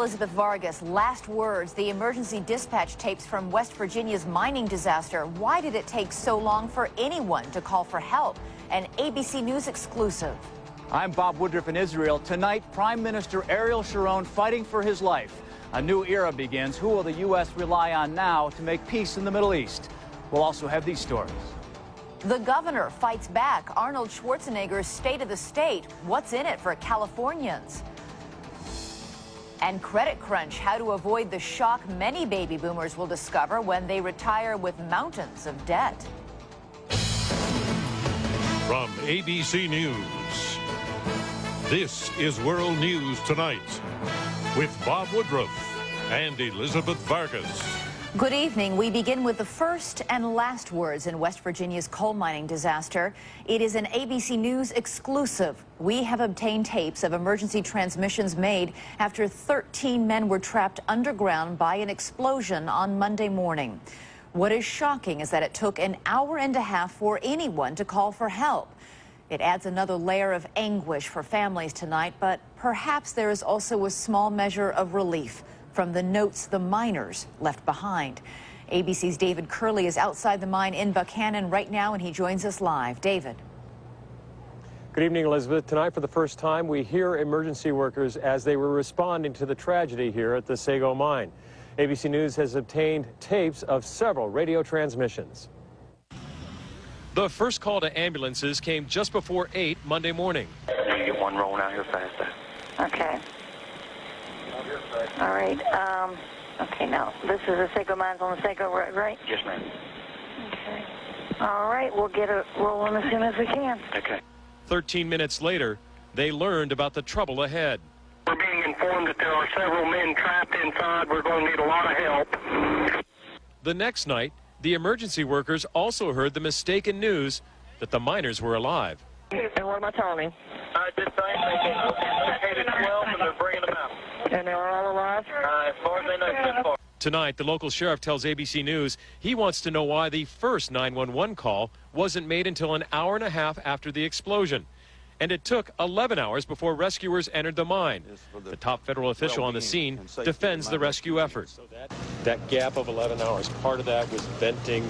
Elizabeth Vargas, last words, the emergency dispatch tapes from West Virginia's mining disaster. Why did it take so long for anyone to call for help? An ABC News exclusive. I'm Bob Woodruff in Israel. Tonight, Prime Minister Ariel Sharon fighting for his life. A new era begins. Who will the U.S. rely on now to make peace in the Middle East? We'll also have these stories. The governor fights back. Arnold Schwarzenegger's State of the State. What's in it for Californians? And credit crunch, how to avoid the shock many baby boomers will discover when they retire with mountains of debt. From ABC News, this is World News Tonight with Bob Woodruff and Elizabeth Vargas. Good evening. We begin with the first and last words in West Virginia's coal mining disaster. It is an ABC News exclusive. We have obtained tapes of emergency transmissions made after 13 men were trapped underground by an explosion on Monday morning. What is shocking is that it took an hour and a half for anyone to call for help. It adds another layer of anguish for families tonight, but perhaps there is also a small measure of relief from the notes the miners left behind. ABC's David Curley is outside the mine in Buchanan right now, and he joins us live. David. Good evening, Elizabeth. Tonight, for the first time, we hear emergency workers as they were responding to the tragedy here at the Sago mine. ABC News has obtained tapes of several radio transmissions. The first call to ambulances came just before 8 Monday morning. You get one rolling out here faster. Okay. All right. Okay, now, this is the Sago Mines on the Sago Road, right? Yes, ma'am. Okay. All right, we'll get it rolling as soon as we can. Okay. 13 minutes later, they learned about the trouble ahead. We're being informed that there are several men trapped inside. We're going to need a lot of help. The next night, the emergency workers also heard the mistaken news that the miners were alive. And what am I telling you? Just saying they located 12 and they're bringing them out. And they were all alive? As far as they know, so far. Tonight, the local sheriff tells ABC News he wants to know why the first 911 call wasn't made until an hour and a half after the explosion. And it took 11 hours before rescuers entered the mine. The top federal official on the scene defends the rescue effort. So that gap of 11 hours, part of that was venting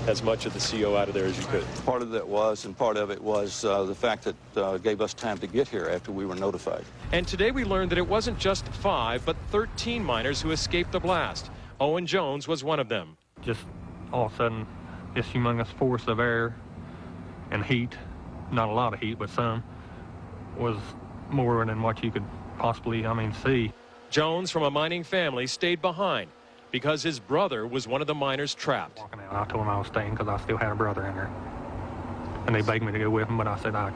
as much of the CO out of there as you could. Part of that was, and part of it was the fact that gave us time to get here after we were notified. And today we learned that it wasn't just 5, but 13 miners who escaped the blast. Owen Jones was one of them. Just all of a sudden, this humongous force of air and heat, not a lot of heat, but some, was more than what you could possibly, see. Jones, from a mining family, stayed behind because his brother was one of the miners trapped. Walking out, I told him I was staying because I still had a brother in there. And they begged me to go with him, but I said I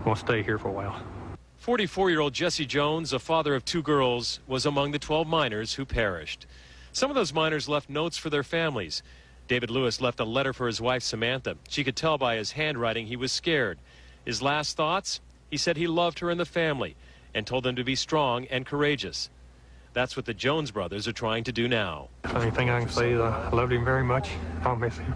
will stay here for a while. 44-year-old Jesse Jones, a father of 2 girls, was among the 12 miners who perished. Some of those miners left notes for their families. David Lewis left a letter for his wife, Samantha. She could tell by his handwriting he was scared. His last thoughts? He said he loved her and the family and told them to be strong and courageous. That's what the Jones brothers are trying to do now. The only thing I can say is I loved him very much. I'll miss him.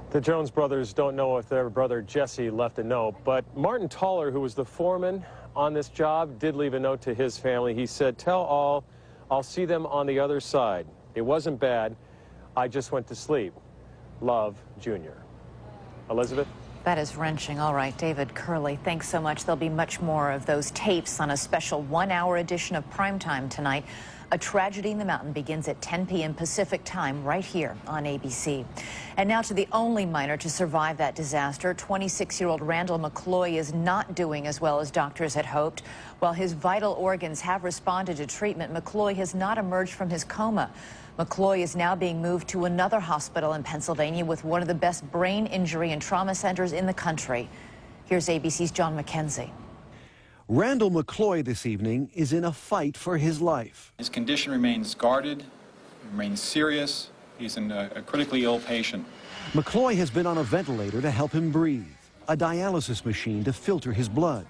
The Jones brothers don't know if their brother Jesse left a note, but Martin Toller, who was the foreman on this job, did leave a note to his family. He said, "Tell all, I'll see them on the other side. It wasn't bad. I just went to sleep. Love, Junior." Elizabeth? That is wrenching. All right, David Curley, thanks so much. There'll be much more of those tapes on a special 1-hour edition of Primetime tonight. A Tragedy in the Mountain begins at 10 p.m. Pacific time right here on ABC. And now to the only miner to survive that disaster. 26-year-old Randall McCloy is not doing as well as doctors had hoped. While his vital organs have responded to treatment, McCloy has not emerged from his coma. McCloy is now being moved to another hospital in Pennsylvania with one of the best brain injury and trauma centers in the country. Here's ABC's John McKenzie. Randall McCloy this evening is in a fight for his life. His condition remains guarded, remains serious. He's a critically ill patient. McCloy has been on a ventilator to help him breathe, a dialysis machine to filter his blood.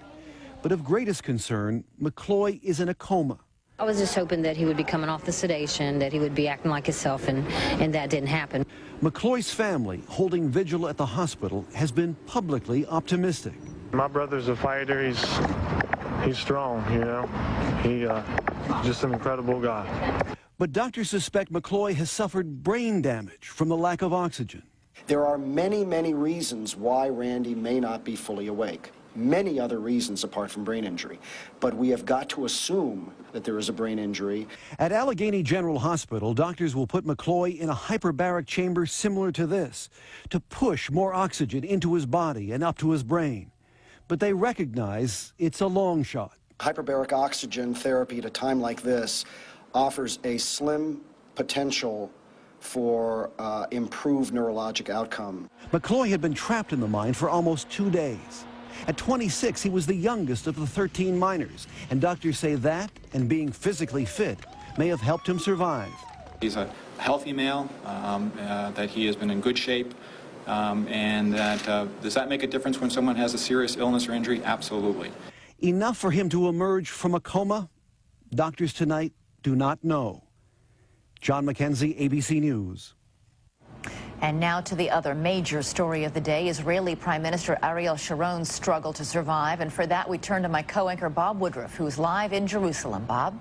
But of greatest concern, McCloy is in a coma. I was just hoping that he would be coming off the sedation, that he would be acting like himself, and that didn't happen. McCloy's family, holding vigil at the hospital, has been publicly optimistic. My brother's a fighter. he's strong, you know. He just an incredible guy. But doctors suspect McCloy has suffered brain damage from the lack of oxygen. There are many, many reasons why Randy may not be fully awake. Many other reasons apart from brain injury. But we have got to assume that there is a brain injury. At Allegheny General Hospital, doctors will put McCloy in a hyperbaric chamber similar to this to push more oxygen into his body and up to his brain. But they recognize it's a long shot. Hyperbaric oxygen therapy at a time like this offers a slim potential for improved neurologic outcome. McCloy had been trapped in the mine for almost 2 days. At 26, he was the youngest of the 13 miners, and doctors say that and being physically fit may have helped him survive. He's a healthy male, that he has been in good shape, and that does that make a difference when someone has a serious illness or injury? Absolutely. Enough for him to emerge from a coma? Doctors tonight do not know. John McKenzie, ABC News. And now to the other major story of the day, Israeli Prime Minister Ariel Sharon's struggle to survive. And for that, we turn to my co-anchor, Bob Woodruff, who's live in Jerusalem. Bob?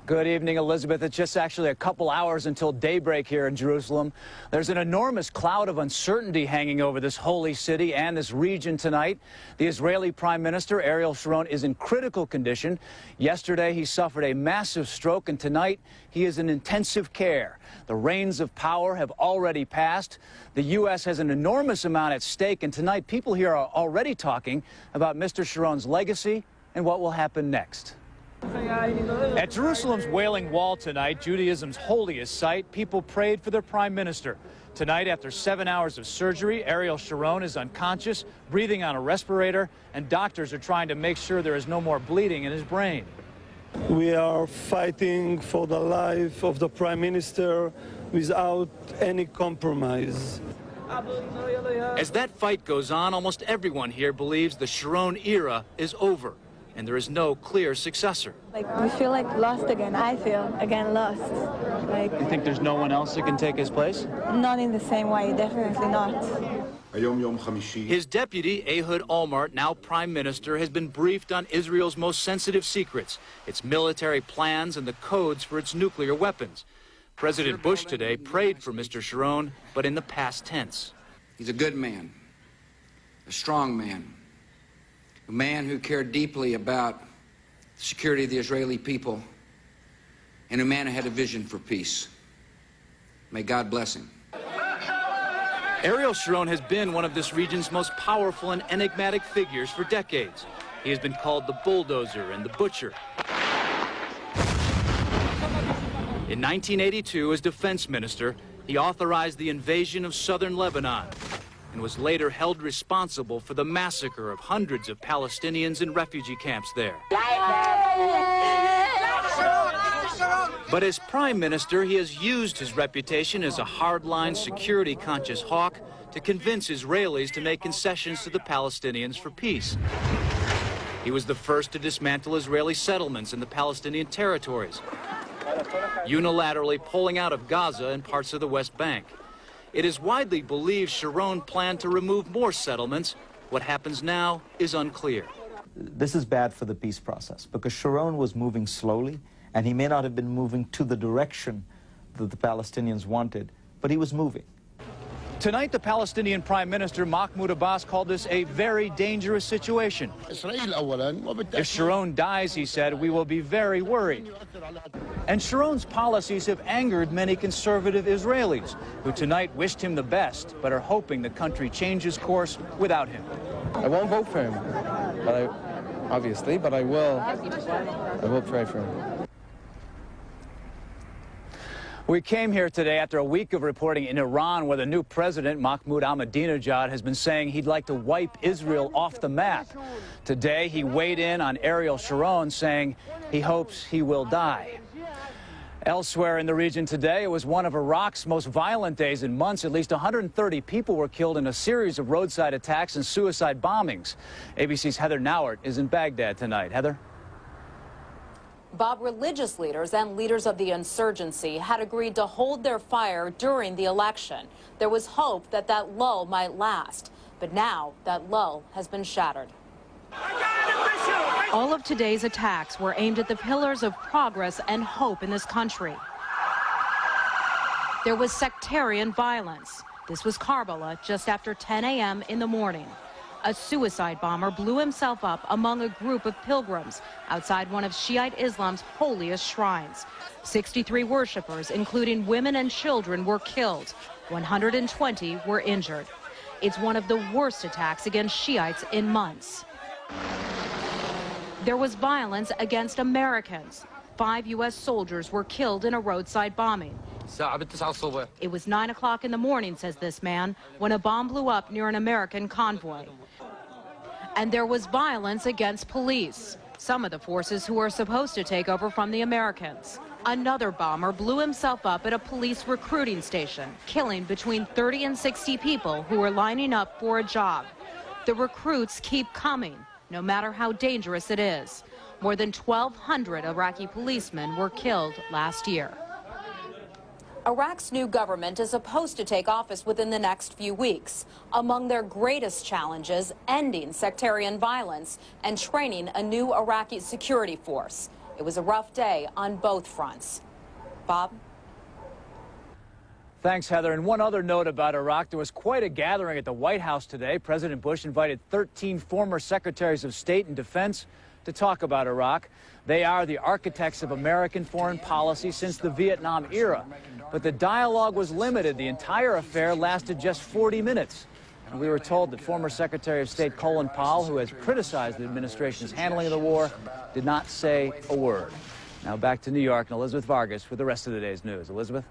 Good evening, Elizabeth. It's just actually a couple hours until daybreak here in Jerusalem. There's an enormous cloud of uncertainty hanging over this holy city and this region tonight. The Israeli Prime Minister, Ariel Sharon, is in critical condition. Yesterday, he suffered a massive stroke, and tonight, he is in intensive care. The reins of power have already passed. The U.S. has an enormous amount at stake, and tonight, people here are already talking about Mr. Sharon's legacy and what will happen next. At Jerusalem's Wailing Wall tonight, Judaism's holiest site, people prayed for their prime minister. Tonight, after 7 hours of surgery, Ariel Sharon is unconscious, breathing on a respirator, and doctors are trying to make sure there is no more bleeding in his brain. We are fighting for the life of the prime minister without any compromise. As that fight goes on, almost everyone here believes the Sharon era is over, and there is no clear successor. We feel like lost again. I feel again lost. You think there's no one else that can take his place? Not in the same way, definitely not. His deputy, Ehud Olmert, now prime minister, has been briefed on Israel's most sensitive secrets, its military plans and the codes for its nuclear weapons. President Bush today prayed for Mr. Sharon, but in the past tense. He's a good man, a strong man, a man who cared deeply about the security of the Israeli people, and a man who had a vision for peace. May God bless him. Ariel Sharon has been one of this region's most powerful and enigmatic figures for decades. He has been called the bulldozer and the butcher. In 1982, as defense minister, he authorized the invasion of southern Lebanon and was later held responsible for the massacre of hundreds of Palestinians in refugee camps there. But as prime minister, he has used his reputation as a hardline, security-conscious hawk to convince Israelis to make concessions to the Palestinians for peace. He was the first to dismantle Israeli settlements in the Palestinian territories, unilaterally pulling out of Gaza and parts of the West Bank. It is widely believed Sharon planned to remove more settlements. What happens now is unclear. This is bad for the peace process because Sharon was moving slowly, and he may not have been moving to the direction that the Palestinians wanted, but he was moving. Tonight, the Palestinian Prime Minister Mahmoud Abbas called this a very dangerous situation. If Sharon dies, he said, we will be very worried. And Sharon's policies have angered many conservative Israelis, who tonight wished him the best, but are hoping the country changes course without him. I won't vote for him, obviously, but I will pray for him. We came here today after a week of reporting in Iran, where the new president, Mahmoud Ahmadinejad, has been saying he'd like to wipe Israel off the map. Today, he weighed in on Ariel Sharon, saying he hopes he will die. Elsewhere in the region today, it was one of Iraq's most violent days in months. At least 130 people were killed in a series of roadside attacks and suicide bombings. ABC's Heather Nauert is in Baghdad tonight. Heather? Bob, religious leaders and leaders of the insurgency had agreed to hold their fire during the election. There was hope that that lull might last, but now that lull has been shattered. All of today's attacks were aimed at the pillars of progress and hope in this country. There was sectarian violence. This was Karbala just after 10 a.m. in the morning. A suicide bomber blew himself up among a group of pilgrims outside one of Shiite Islam's holiest shrines. 63 worshippers, including women and children, were killed. 120 were injured. It's one of the worst attacks against Shiites in months. There was violence against Americans. 5 U.S. soldiers were killed in a roadside bombing. It was 9 o'clock in the morning, says this man, when a bomb blew up near an American convoy. And there was violence against police, some of the forces who are supposed to take over from the Americans. Another bomber blew himself up at a police recruiting station, killing between 30 and 60 people who were lining up for a job. The recruits keep coming, no matter how dangerous it is. More than 1,200 Iraqi policemen were killed last year. Iraq's new government is supposed to take office within the next few weeks. Among their greatest challenges, ending sectarian violence and training a new Iraqi security force. It was a rough day on both fronts. Bob? Thanks, Heather. And one other note about Iraq. There was quite a gathering at the White House today. President Bush invited 13 former secretaries of state and defense to talk about Iraq. They are the architects of American foreign policy since the Vietnam era. But the dialogue was limited. The entire affair lasted just 40 minutes. And we were told that former Secretary of State Colin Powell, who has criticized the administration's handling of the war, did not say a word. Now back to New York and Elizabeth Vargas with the rest of the day's news. Elizabeth?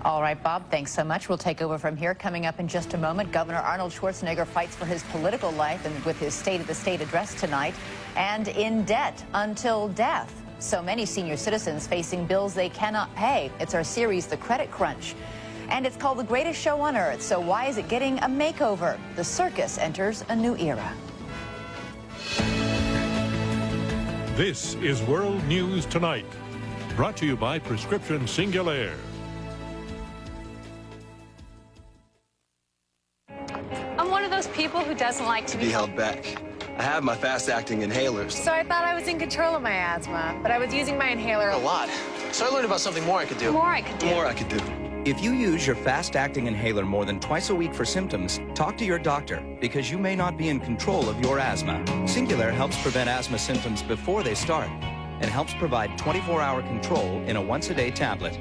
All right, Bob, thanks so much. We'll take over from here. Coming up in just a moment, Governor Arnold Schwarzenegger fights for his political life and with his State of the State address tonight, and in debt until death. So many senior citizens facing bills they cannot pay. It's our series, The Credit Crunch. And it's called The Greatest Show on Earth. So why is it getting a makeover? The circus enters a new era. This is World News Tonight, brought to you by Prescription Singulair. I'm one of those people who doesn't like to be held back. I have my fast-acting inhalers. So I thought I was in control of my asthma, but I was using my inhaler a lot. So I learned about something more I could do. More I could do. More I could do. If you use your fast-acting inhaler more than twice a week for symptoms, talk to your doctor, because you may not be in control of your asthma. Singulair helps prevent asthma symptoms before they start and helps provide 24-hour control in a once-a-day tablet.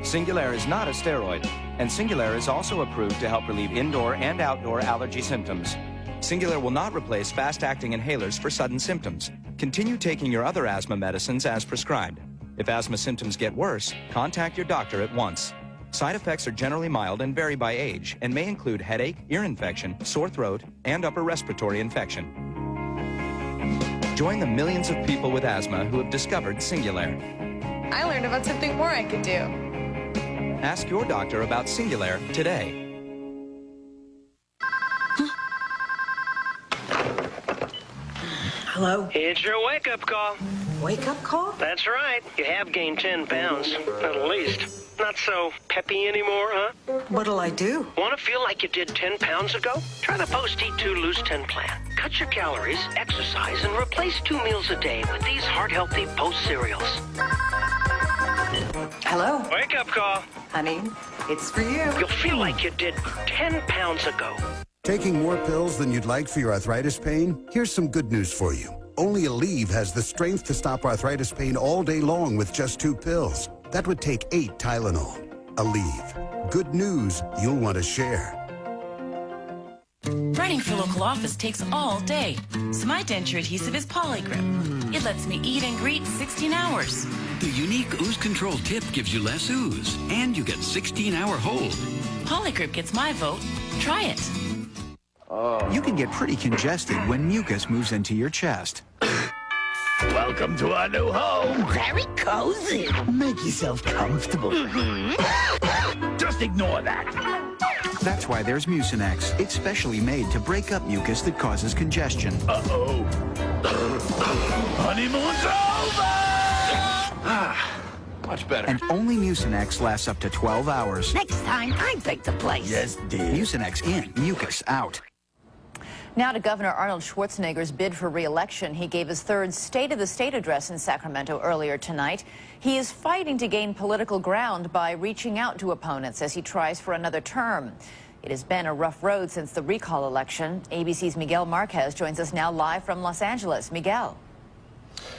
Singulair is not a steroid, and Singulair is also approved to help relieve indoor and outdoor allergy symptoms. Singulair will not replace fast-acting inhalers for sudden symptoms. Continue taking your other asthma medicines as prescribed. If asthma symptoms get worse, contact your doctor at once. Side effects are generally mild and vary by age and may include headache, ear infection, sore throat, and upper respiratory infection. Join the millions of people with asthma who have discovered Singulair. I learned about something more I could do. Ask your doctor about Singulair today. Hello? It's your wake-up call. Wake-up call? That's right. You have gained 10 pounds, at least. Not so peppy anymore, huh? What'll I do? Want to feel like you did 10 pounds ago? Try the Post-Eat 2 Lose 10 plan. Cut your calories, exercise, and replace 2 meals a day with these heart-healthy Post cereals. Hello? Wake-up call. Honey, it's for you. You'll feel like you did 10 pounds ago. Taking more pills than you'd like for your arthritis pain? Here's some good news for you. Only Aleve has the strength to stop arthritis pain all day long with just 2 pills. That would take 8 Tylenol. Aleve. Good news you'll want to share. Running for local office takes all day, so my denture adhesive is Polygrip. It lets me eat and greet 16 hours. The unique ooze control tip gives you less ooze, and you get 16-hour hold. Polygrip gets my vote. Try it. You can get pretty congested when mucus moves into your chest. Welcome to our new home. Very cozy. Make yourself comfortable. Just ignore that. That's why there's Mucinex. It's specially made to break up mucus that causes congestion. Uh-oh. Honeymoon's over! Much better. And only Mucinex lasts up to 12 hours. Next time, I take the place. Yes, dear. Mucinex in, mucus out. Now to Governor Arnold Schwarzenegger's bid for re-election. He gave his third State of the State address in Sacramento earlier tonight. He is fighting to gain political ground by reaching out to opponents as he tries for another term. It has been a rough road since the recall election. ABC's Miguel Marquez joins us now live from Los Angeles. Miguel.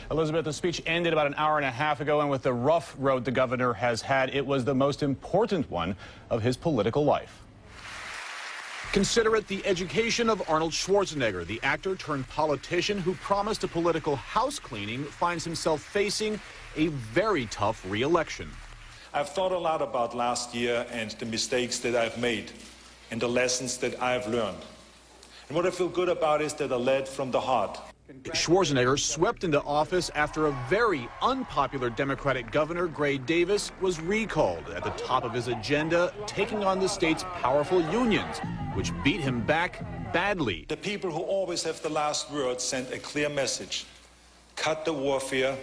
Elizabeth, the speech ended about an hour and a half ago, and with the rough road the governor has had, it was the most important one of his political life. Consider it the education of Arnold Schwarzenegger, the actor turned politician who promised a political house cleaning, finds himself facing a very tough re-election. I've thought a lot about last year and the mistakes that I've made and the lessons that I've learned. And what I feel good about is that I led from the heart. Schwarzenegger swept into office after a very unpopular Democratic governor, Gray Davis, was recalled. At the top of his agenda, taking on the state's powerful unions, which beat him back badly. The people who always have the last word sent a clear message. Cut the warfare,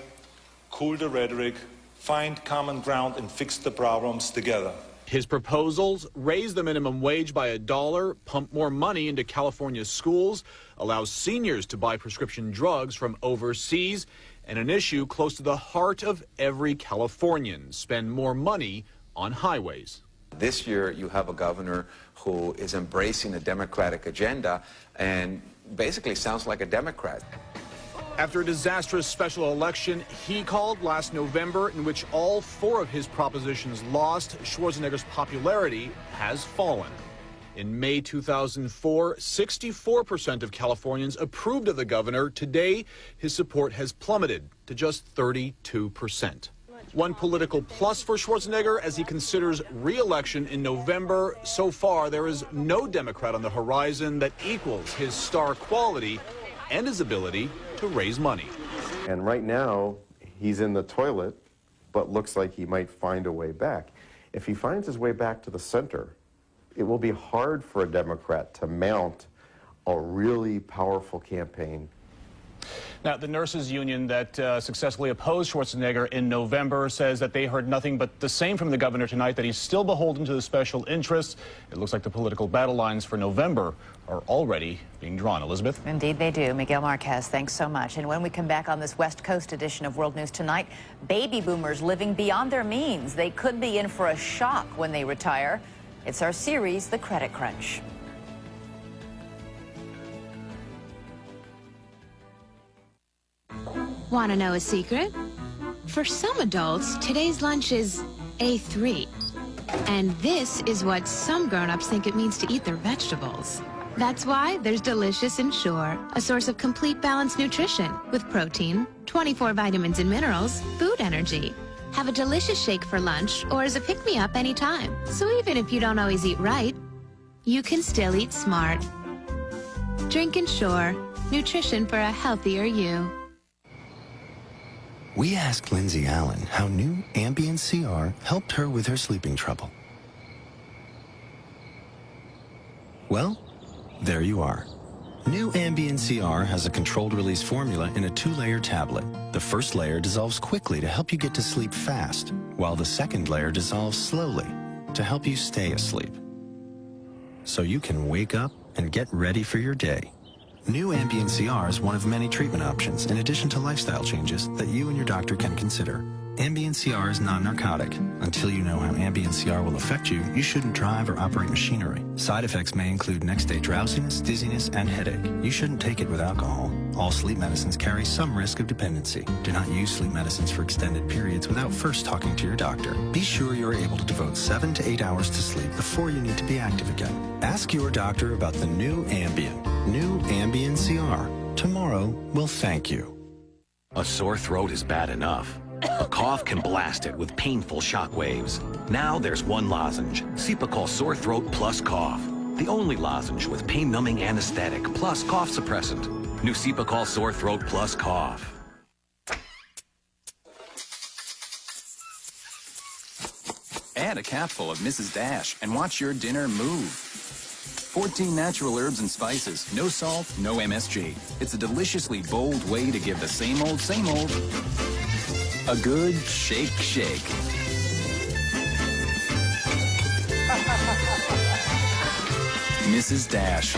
cool the rhetoric, find common ground and fix the problems together. His proposals: raise the minimum wage by $1, pump more money into California's schools, allow seniors to buy prescription drugs from overseas, and an issue close to the heart of every Californian: spend more money on highways. This year you have a governor who is embracing a Democratic agenda and basically sounds like a Democrat. After a disastrous special election he called last November, in which all 4 of his propositions lost, Schwarzenegger's popularity has fallen. In May 2004, 64% of Californians approved of the governor. Today, his support has plummeted to just 32%. One political plus for Schwarzenegger as he considers re-election in November. So far, there is no Democrat on the horizon that equals his star quality and his ability to raise money. And right now, he's in the toilet, but looks like he might find a way back. If he finds his way back to the center, it will be hard for a Democrat to mount a really powerful campaign. Now, the nurses union that successfully opposed Schwarzenegger in November says that they heard nothing but the same from the governor tonight, that he's still beholden to the special interests. It looks like the political battle lines for November are already being drawn. Elizabeth? Indeed they do. Miguel Marquez, thanks so much. And when we come back on this West Coast edition of World News Tonight, baby boomers living beyond their means. They could be in for a shock when they retire. It's our series, The Credit Crunch. Want to know a secret? For some adults, today's lunch is A3. And this is what some grown-ups think it means to eat their vegetables. That's why there's Delicious Ensure, a source of complete balanced nutrition with protein, 24 vitamins and minerals, food energy. Have a delicious shake for lunch or as a pick-me-up anytime. So even if you don't always eat right, you can still eat smart. Drink Ensure, nutrition for a healthier you. We asked Lindsay Allen how new Ambien CR helped her with her sleeping trouble. Well, there you are. New Ambien CR has a controlled release formula in a 2-layer tablet. The first layer dissolves quickly to help you get to sleep fast, while the second layer dissolves slowly to help you stay asleep. So you can wake up and get ready for your day. New Ambien CR is one of many treatment options, in addition to lifestyle changes, that you and your doctor can consider. Ambien CR is non-narcotic. Until you know how Ambien CR will affect you, you shouldn't drive or operate machinery. Side effects may include next-day drowsiness, dizziness, and headache. You shouldn't take it with alcohol. All sleep medicines carry some risk of dependency. Do not use sleep medicines for extended periods without first talking to your doctor. Be sure you're able to devote 7 to 8 hours to sleep before you need to be active again. Ask your doctor about the new Ambien. New Ambien CR. Tomorrow will thank you. A sore throat is bad enough. A cough can blast it with painful shock waves. Now there's one lozenge, Cepacol Sore Throat Plus Cough. The only lozenge with pain-numbing anesthetic plus cough suppressant. New Cepacol Sore Throat Plus Cough. Add a capful of Mrs. Dash and watch your dinner move. 14 natural herbs and spices, no salt, no MSG. It's a deliciously bold way to give the same old a good shake. Mrs. Dash.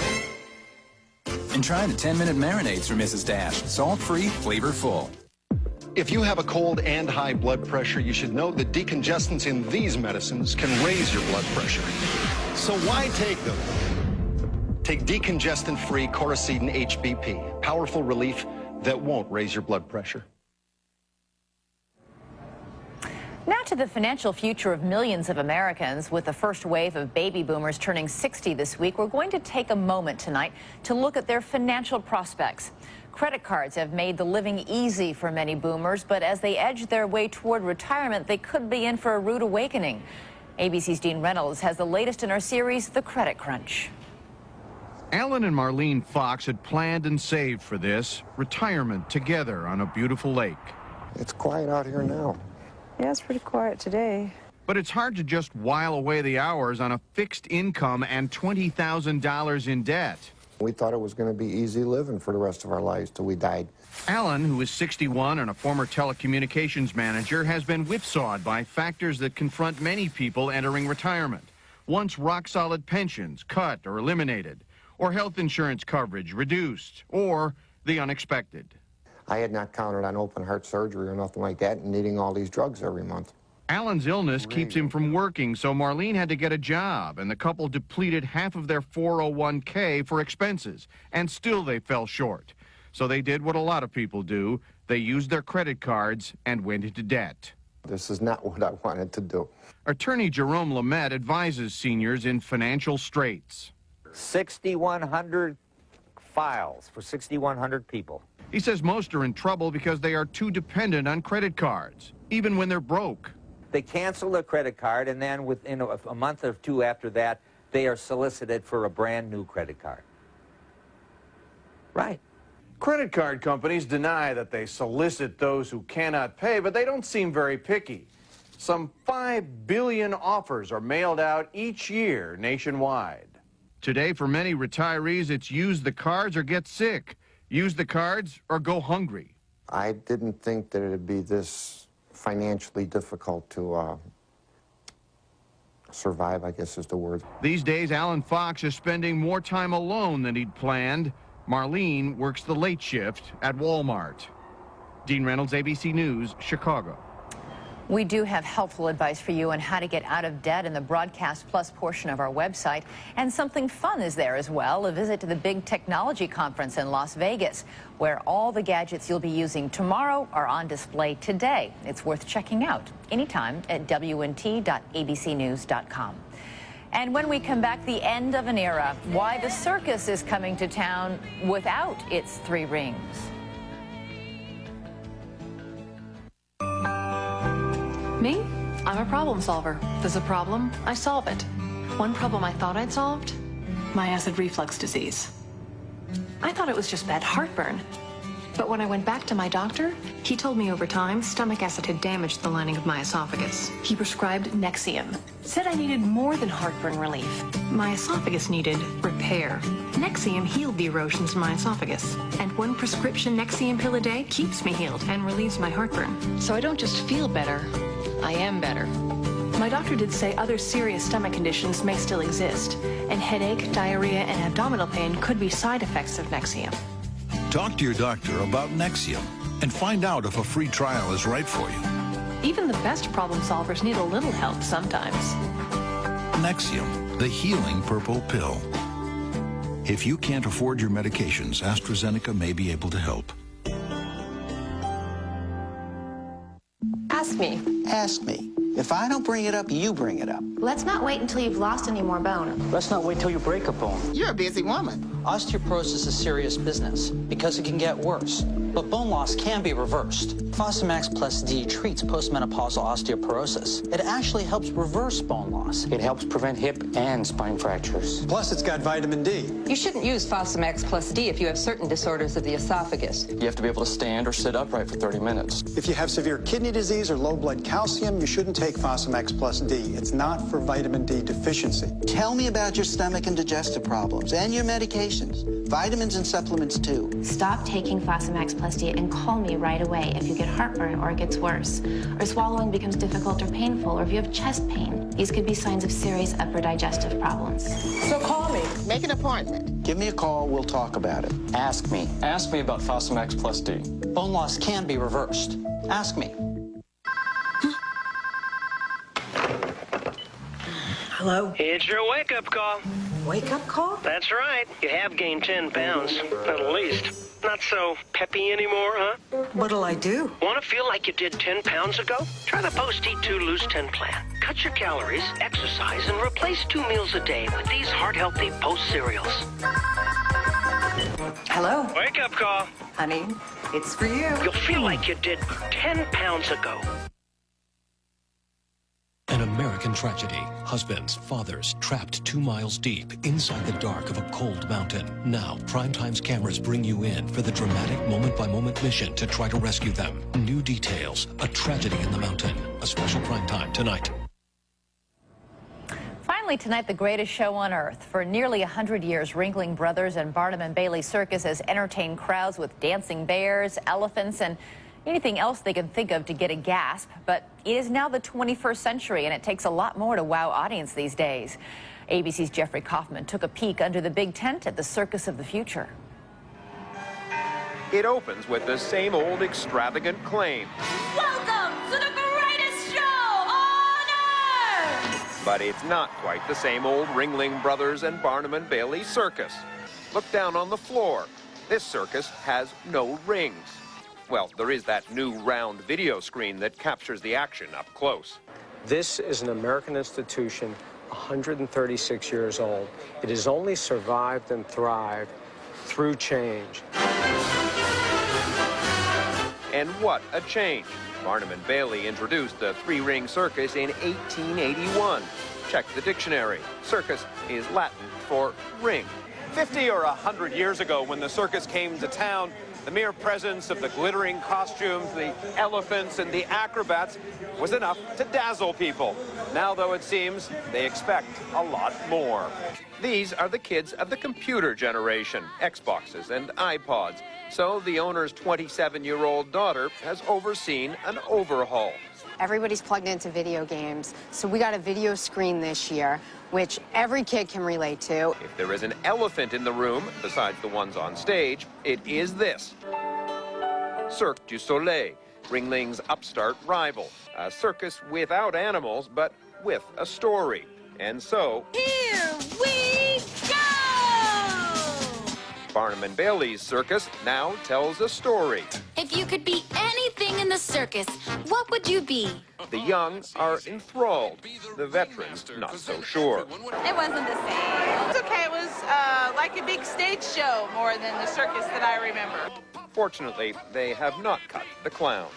And try the 10-minute marinades from Mrs. Dash. Salt-free, flavorful. If you have a cold and high blood pressure, you should know that decongestants in these medicines can raise your blood pressure. So why take them? Take decongestant-free Coricidin HBP. Powerful relief that won't raise your blood pressure. Now to the financial future of millions of Americans. With the first wave of baby boomers turning 60 this week, we're going to take a moment tonight to look at their financial prospects. Credit cards have made the living easy for many boomers, but as they edge their way toward retirement, they could be in for a rude awakening. ABC's Dean Reynolds has the latest in our series, The Credit Crunch. Alan and Marlene Fox had planned and saved for this retirement together on a beautiful lake. It's quiet out here now. Yeah, it's pretty quiet today. But it's hard to just while away the hours on a fixed income and $20,000 in debt. We thought it was going to be easy living for the rest of our lives till we died. Alan, who is 61 and a former telecommunications manager, has been whipsawed by factors that confront many people entering retirement. Once rock-solid pensions cut or eliminated, or health insurance coverage reduced, or the unexpected. I had not counted on open heart surgery or nothing like that and needing all these drugs every month. Alan's illness keeps him from working, so Marlene had to get a job, and the couple depleted half of their 401k for expenses, and still they fell short. So they did what a lot of people do. They used their credit cards and went into debt. This is not what I wanted to do. Attorney Jerome Lamette advises seniors in financial straits. 6,100 files for 6,100 people. He says most are in trouble because they are too dependent on credit cards, even when they're broke. They cancel their credit card, and then within a month or two after that, they are solicited for a brand new credit card. Right. Credit card companies deny that they solicit those who cannot pay, but they don't seem very picky. Some 5 billion offers are mailed out each year nationwide. Today, for many retirees, it's use the cards or get sick. Use the cards or go hungry. I didn't think that it would be this financially difficult to survive, I guess is the word. These days, Alan Fox is spending more time alone than he'd planned. Marlene works the late shift at Walmart. Dean Reynolds, ABC News, Chicago. We do have helpful advice for you on how to get out of debt in the Broadcast Plus portion of our website. And something fun is there as well, a visit to the big technology conference in Las Vegas, where all the gadgets you'll be using tomorrow are on display today. It's worth checking out anytime at wnt.abcnews.com. And when we come back, the end of an era, why the circus is coming to town without its 3 rings. Me? I'm a problem solver. There's a problem, I solve it. One problem I thought I'd solved? My acid reflux disease. I thought it was just bad heartburn. But when I went back to my doctor, he told me over time stomach acid had damaged the lining of my esophagus. He prescribed Nexium. Said I needed more than heartburn relief. My esophagus needed repair. Nexium healed the erosions in my esophagus. And one prescription Nexium pill a day keeps me healed and relieves my heartburn. So I don't just feel better, I am better. My doctor did say other serious stomach conditions may still exist, and headache, diarrhea, and abdominal pain could be side effects of Nexium. Talk to your doctor about Nexium and find out if a free trial is right for you. Even the best problem solvers need a little help sometimes. Nexium, the healing purple pill. If you can't afford your medications, AstraZeneca may be able to help. Ask me. Ask me. If I don't bring it up, you bring it up. Let's not wait until you've lost any more bone. Let's not wait till you break a bone. You're a busy woman. Osteoporosis is serious business because it can get worse. But bone loss can be reversed. Fosamax Plus D treats postmenopausal osteoporosis. It actually helps reverse bone loss. It helps prevent hip and spine fractures. Plus, it's got vitamin D. You shouldn't use Fosamax Plus D if you have certain disorders of the esophagus. You have to be able to stand or sit upright for 30 minutes. If you have severe kidney disease or low blood calcium, you shouldn't take Fosamax Plus D. It's not for vitamin D deficiency. Tell me about your stomach and digestive problems and your medications. Vitamins and supplements, too. Stop taking Fosamax Plus Plus D and call me right away if you get heartburn or it gets worse, or swallowing becomes difficult or painful, or if you have chest pain. These could be signs of serious upper digestive problems. So call me. Make an appointment. Give me a call, we'll talk about it. Ask me. Ask me about Fosamax Plus D. Bone loss can be reversed. Ask me. Hello? It's your wake-up call. Wake-up call? That's right. You have gained 10 pounds, at least. Not so peppy anymore, huh? What'll I do? Want to feel like you did 10 pounds ago? Try the Post-Eat 2 Lose 10 plan. Cut your calories, exercise, and replace 2 meals a day with these heart-healthy Post cereals. Hello? Wake-up call. Honey, it's for you. You'll feel like you did 10 pounds ago. An American tragedy. Husbands, fathers, trapped 2 miles deep inside the dark of a cold mountain. Now, Primetime's cameras bring you in for the dramatic moment-by-moment mission to try to rescue them. New details. A tragedy in the mountain. A special Primetime tonight. Finally tonight, the greatest show on earth. For nearly 100 years, Ringling Brothers and Barnum and Bailey Circus has entertained crowds with dancing bears, elephants, and anything else they can think of to get a gasp. But it is now the 21st century, and it takes a lot more to wow audience these days. ABC's Jeffrey Kaufman took a peek under the big tent at the Circus of the Future. It opens with the same old extravagant claim. Welcome to the greatest show on earth! But it's not quite the same old Ringling Brothers and Barnum and Bailey circus. Look down on the floor. This circus has no rings. Well, there is that new round video screen that captures the action up close. This is an American institution, 136 years old. It has only survived and thrived through change. And what a change. Barnum and Bailey introduced the 3-ring circus in 1881. Check the dictionary. Circus is Latin for ring. 50 or 100 years ago, when the circus came to town, the mere presence of the glittering costumes, the elephants, and the acrobats was enough to dazzle people. Now, though, it seems they expect a lot more. These are the kids of the computer generation, Xboxes and iPods. So the owner's 27-year-old daughter has overseen an overhaul. Everybody's plugged into video games, so we got a video screen this year, which every kid can relate to. If there is an elephant in the room, besides the ones on stage, it is this. Cirque du Soleil, Ringling's upstart rival. A circus without animals, but with a story. And so... Here we go! Barnum and Bailey's circus now tells a story. If you could be anything in the circus, what would you be? The young are enthralled. The veterans, not so sure. It wasn't the same. It's okay. It was like a big stage show more than the circus that I remember. Fortunately, they have not cut the clowns.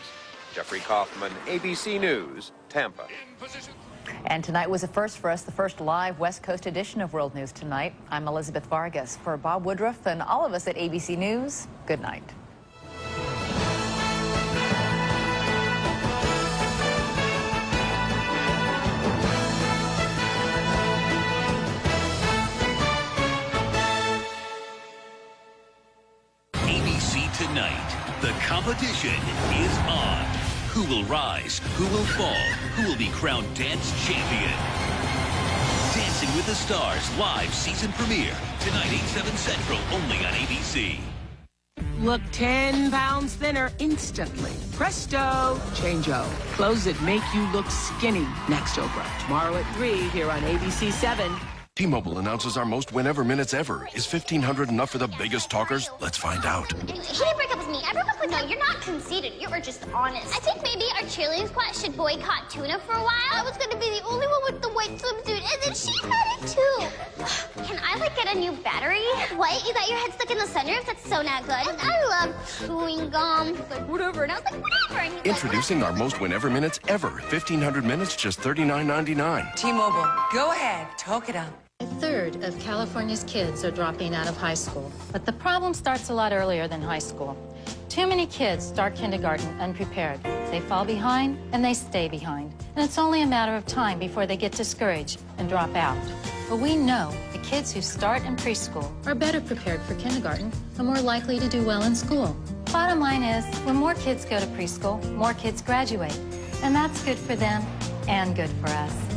Jeffrey Kaufman, ABC News, Tampa. And tonight was a first for us, the first live West Coast edition of World News Tonight. I'm Elizabeth Vargas. For Bob Woodruff and all of us at ABC News, good night. ABC Tonight, the competition is on. Who will rise? Who will fall? Who will be crowned dance champion? Dancing with the Stars live season premiere tonight 8/7 Central only on ABC. Look 10 pounds thinner instantly. Presto, change-o. Clothes that make you look skinny. Next Oprah. Tomorrow at 3 here on ABC 7. T-Mobile announces our most whenever minutes ever. Is 1,500 enough for the biggest talkers? Let's find out. He didn't break up with me. I broke up with No, you're not conceited. You were just honest. I think maybe our cheerleading squad should boycott tuna for a while. I was going to be the only one with the white swimsuit, and then she had it too. Can I, like, get a new battery? What? You got your head stuck in the sunroof? That's so not good. And I love chewing gum. Like, whatever. And I was like, whatever. And Introducing our most whenever minutes ever. 1,500 minutes, just $39.99. T-Mobile, go ahead. Talk it up. A third of California's kids are dropping out of high school. But the problem starts a lot earlier than high school. Too many kids start kindergarten unprepared. They fall behind and they stay behind. And it's only a matter of time before they get discouraged and drop out. But we know the kids who start in preschool are better prepared for kindergarten and more likely to do well in school. Bottom line is, when more kids go to preschool, more kids graduate. And that's good for them and good for us.